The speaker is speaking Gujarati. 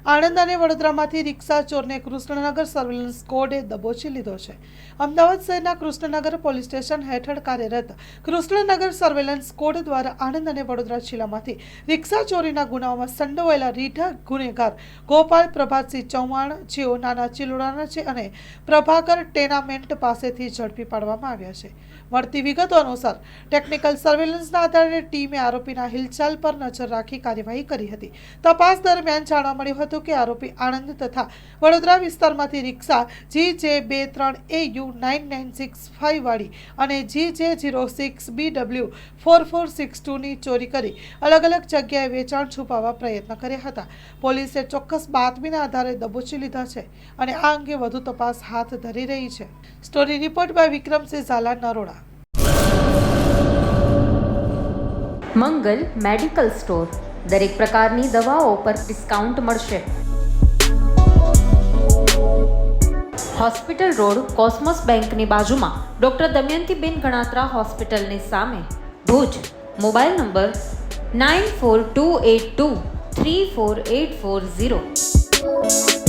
આણંદ અને વડોદરામાંથી રિક્ષા ચોરને કૃષ્ણનગર સર્વેલન્સ સ્કોડે દબોચી લીધો છે। અમદાવાદ શહેરના કૃષ્ણનગર પોલીસ સ્ટેશન હેઠળ કાર્યરત કૃષ્ણનગર સર્વેલન્સ સ્કોડ દ્વારા આણંદ અને વડોદરા જિલ્લામાંથી રિક્ષા ચોરીના ગુનાઓમાં સંડોવાયેલા રીઢા ગુનેગાર ગોપાલ પ્રભાતસિંહ ચૌહાણ જેઓ નાના ચિલોડાના છે અને પ્રભાકર ટેનામેન્ટ પાસેથી ઝડપી પાડવામાં આવ્યા છે। મળતી વિગતો અનુસાર ટેકનિકલ સર્વેલન્સના આધારે ટીમે આરોપીના હિલચાલ પર નજર રાખી કાર્યવાહી કરી હતી। તપાસ દરમિયાન જાણવા મળ્યું હતું કે આરોપી આણંદ તથા વડોદરા વિસ્તારમાંથી રિક્ષા GJ23AU 9965 વાળી અને GJ06BW 4462 ની ચોરી કરી અલગ અલગ જગ્યાએ વેચાણ છુપાવવા પ્રયત્ન કર્યા હતા। પોલીસે ચોક્કસ બાતમીના આધારે દબોચી લીધા છે અને આ અંગે વધુ તપાસ હાથ ધરી રહી છે। Story report by Vikramsinh Zala, Naroda. Mangal medical store દરેક પ્રકારની દવાઓ પર ડિસ્કાઉન્ટ મળશે। હોસ્પિટલ રોડ, કોસ્મોસ બેંકની બાજુમાં, ડોક્ટર દમયંતીબેન ગણાત્રા હોસ્પિટલની સામે, ભુજ। Mobile number 9428234840।